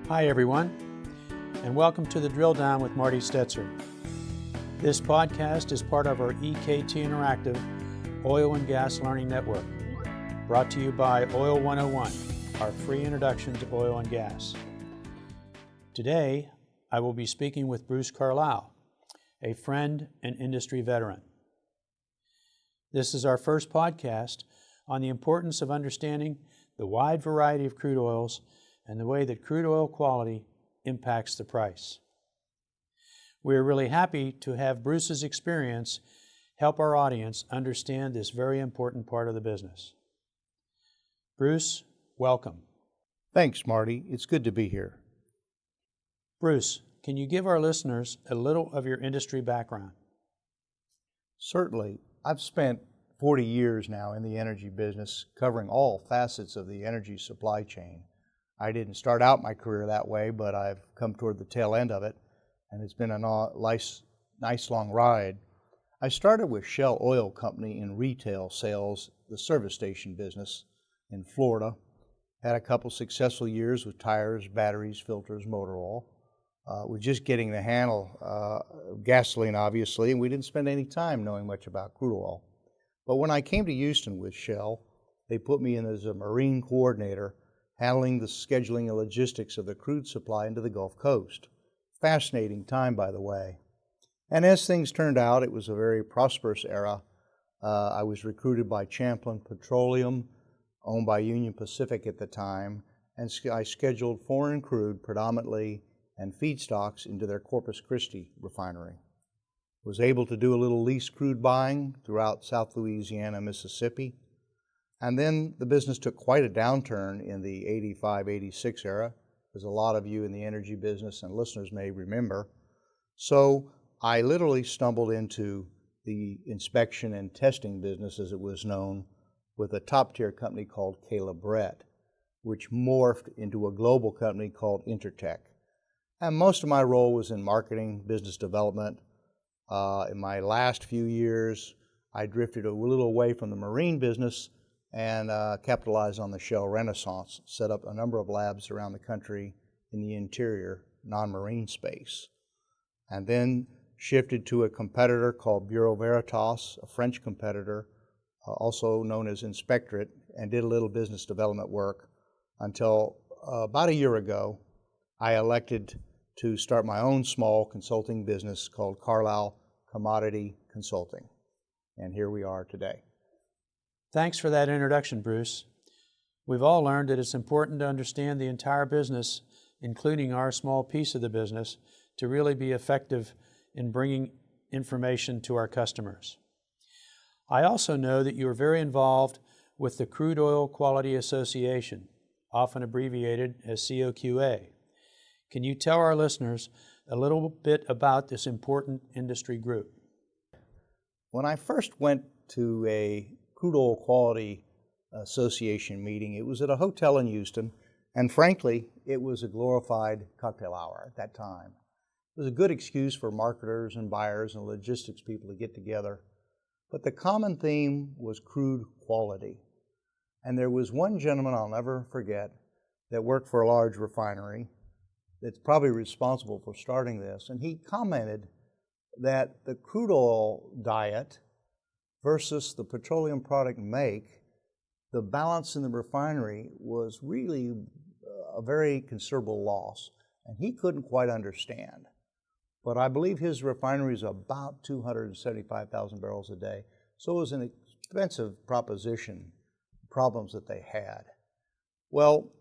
Hi everyone, and welcome to the Drilldown with Marty Stetzer. This podcast is part of our EKT Interactive Oil and Gas Learning Network, brought to you by Oil 101, our free introduction to oil and gas. Today, I will be speaking with Bruce Carlile, a friend and industry veteran. This is our first podcast on the importance of understanding the wide variety of crude oils and the way that crude oil quality impacts the price. We are really happy to have Bruce's experience help our audience understand this very important part of the business. Bruce, welcome. Thanks, Marty. It's good to be here. Bruce, can you give our listeners a little of your industry background? Certainly. I've spent 40 years now in the energy business, covering all facets of the energy supply chain. I didn't start out my career that way, but I've come toward the tail end of it, and it's been a nice long ride. I started with Shell Oil Company in retail sales, the service station business in Florida. Had a couple successful years with tires, batteries, filters, motor oil. Was just getting the handle of gasoline, obviously, and we didn't spend any time knowing much about crude oil. But when I came to Houston with Shell, they put me in as a marine coordinator, handling the scheduling and logistics of the crude supply into the Gulf Coast. Fascinating time, by the way. And as things turned out, it was a very prosperous era. I was recruited by Champlain Petroleum, owned by Union Pacific at the time, and I scheduled foreign crude predominantly and feedstocks into their Corpus Christi refinery. Was able to do a little lease crude buying throughout South Louisiana, Mississippi. And then the business took quite a downturn in the 85-86 era, as a lot of you in the energy business and listeners may remember. So I literally stumbled into the inspection and testing business, as it was known, with a top-tier company called Caleb Brett, which morphed into a global company called Intertech. And most of my role was in marketing, business development. In my last few years, I drifted a little away from the marine business and capitalized on the Shell Renaissance, set up a number of labs around the country in the interior, non-marine space. And then shifted to a competitor called Bureau Veritas, a French competitor, also known as Inspectorate, and did a little business development work until about a year ago, I elected to start my own small consulting business called Carlile Commodity Consulting. And here we are today. Thanks for that introduction, Bruce. We've all learned that it's important to understand the entire business, including our small piece of the business, to really be effective in bringing information to our customers. I also know that you are very involved with the Crude Oil Quality Association, often abbreviated as COQA. Can you tell our listeners a little bit about this important industry group? When I first went to a Crude Oil Quality Association meeting, it was at a hotel in Houston, and frankly, it was a glorified cocktail hour at that time. It was a good excuse for marketers and buyers and logistics people to get together, but the common theme was crude quality. And there was one gentleman I'll never forget that worked for a large refinery that's probably responsible for starting this, and he commented that the crude oil diet versus the petroleum product make, the balance in the refinery was really a very considerable loss, and he couldn't quite understand. But I believe his refinery is about 275,000 barrels a day, so it was an expensive proposition, problems that they had. Well,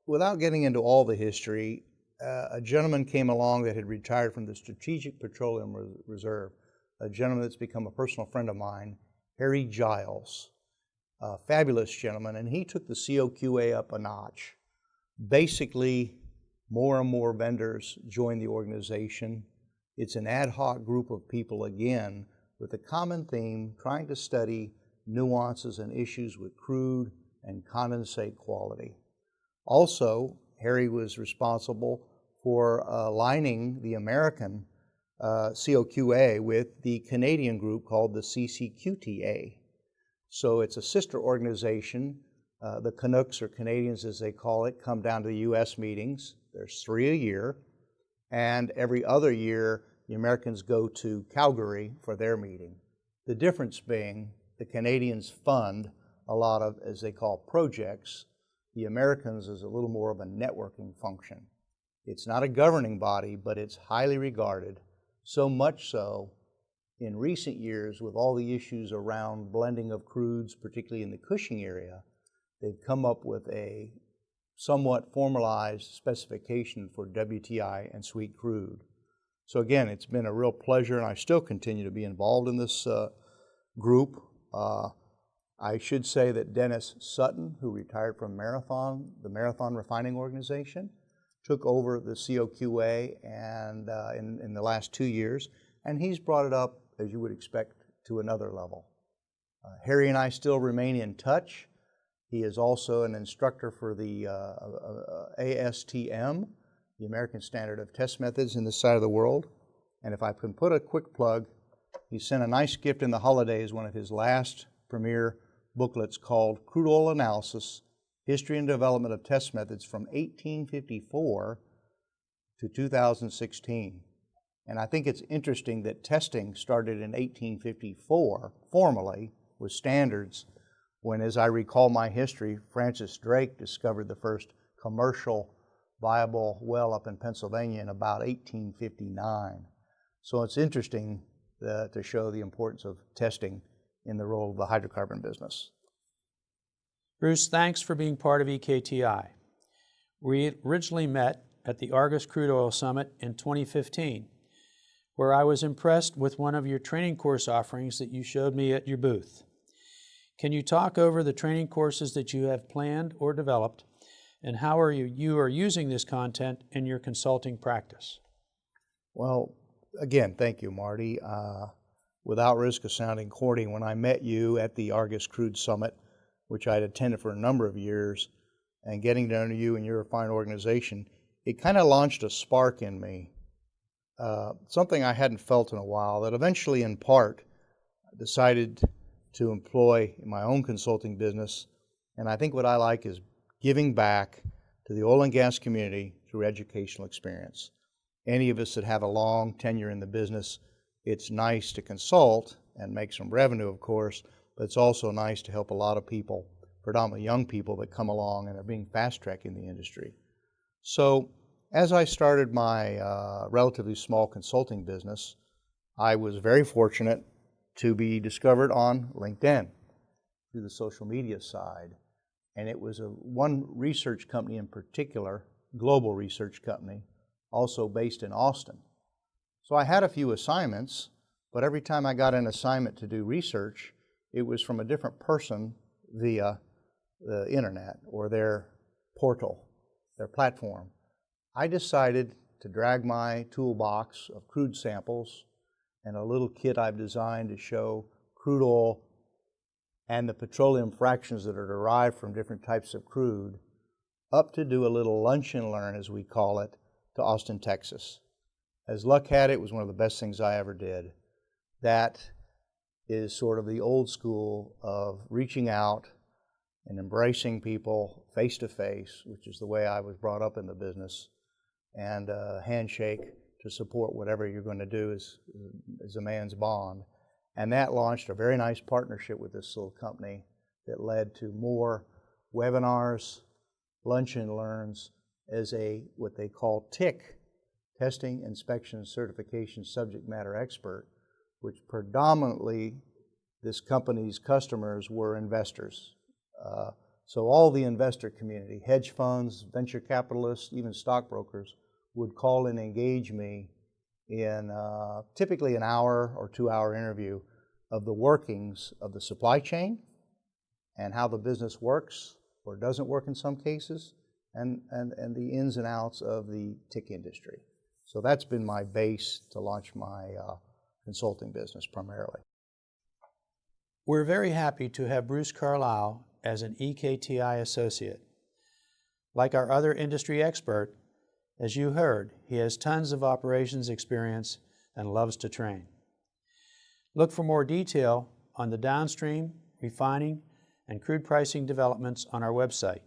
without getting into all the history, a gentleman came along that had retired from the Strategic Petroleum Reserve, a gentleman that's become a personal friend of mine, Harry Giles, a fabulous gentleman, and he took the COQA up a notch. Basically, more and more vendors joined the organization. It's an ad hoc group of people, again, with a common theme, trying to study nuances and issues with crude and condensate quality. Also, Harry was responsible for aligning the American COQA with the Canadian group called the CCQTA. So it's a sister organization The Canucks, or Canadians as they call it, come down to the U.S. meetings. There's 3 a year. And every other year, the Americans go to Calgary for their meeting. The difference being the Canadians fund a lot of, as they call, projects. The Americans is a little more of a networking function. It's not a governing body, but it's highly regarded, so much so in recent years with all the issues around blending of crudes, particularly in the Cushing area, they've come up with a somewhat formalized specification for WTI and sweet crude. So again, it's been a real pleasure, and I still continue to be involved in this group. I should say that Dennis Sutton, who retired from the Marathon Refining Organization, took over the COQA and in the last 2 years, and he's brought it up, as you would expect, to another level. Harry and I still remain in touch. He is also an instructor for the ASTM, the American Standard of Test Methods in this side of the world. And if I can put a quick plug, he sent a nice gift in the holidays, one of his last premier booklets called Crude Oil Analysis, History and Development of Test Methods from 1854 to 2016. And I think it's interesting that testing started in 1854, formally, with standards, when, as I recall my history, Francis Drake discovered the first commercial viable well up in Pennsylvania in about 1859. So it's interesting to show the importance of testing in the role of the hydrocarbon business. Bruce, thanks for being part of EKTI. We originally met at the Argus Crude Oil Summit in 2015, where I was impressed with one of your training course offerings that you showed me at your booth. Can you talk over the training courses that you have planned or developed, and how you are using this content in your consulting practice? Well, again, thank you, Marty. Without risk of sounding corny, when I met you at the Argus Crude Summit, which I had attended for a number of years, and getting to know you and your fine organization, it kind of launched a spark in me, something I hadn't felt in a while, that eventually, in part, decided to employ in my own consulting business. And I think what I like is giving back to the oil and gas community through educational experience. Any of us that have a long tenure in the business, it's nice to consult and make some revenue, of course, but it's also nice to help a lot of people, predominantly young people that come along and are being fast-tracked in the industry. So as I started my relatively small consulting business, I was very fortunate to be discovered on LinkedIn through the social media side. And it was one research company in particular, global research company, also based in Austin. So I had a few assignments, but every time I got an assignment to do research, it was from a different person via the internet or their portal, their platform. I decided to drag my toolbox of crude samples and a little kit I've designed to show crude oil and the petroleum fractions that are derived from different types of crude, up to do a little lunch and learn, as we call it, to Austin, Texas. As luck had it, was one of the best things I ever did. That is sort of the old school of reaching out and embracing people face to face, which is the way I was brought up in the business, and a handshake to support whatever you're going to do as a man's bond. And that launched a very nice partnership with this little company that led to more webinars, lunch and learns, as what they call TIC, Testing, Inspection, Certification Subject Matter Expert, which predominantly this company's customers were investors. So all the investor community, hedge funds, venture capitalists, even stockbrokers, would call and engage me in typically an hour or 2 hour interview of the workings of the supply chain and how the business works or doesn't work in some cases, and the ins and outs of the TIC industry. So that's been my base to launch my consulting business primarily. We're very happy to have Bruce Carlile as an EKTI associate. Like our other industry expert, as you heard, he has tons of operations experience and loves to train. Look for more detail on the downstream, refining, and crude pricing developments on our website.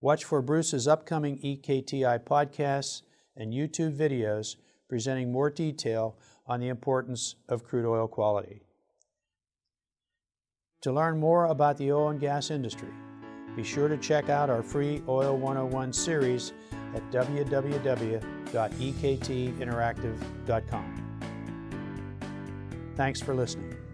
Watch for Bruce's upcoming EKTI podcasts and YouTube videos presenting more detail on the importance of crude oil quality. To learn more about the oil and gas industry, be sure to check out our free Oil 101 series at www.ektinteractive.com. Thanks for listening.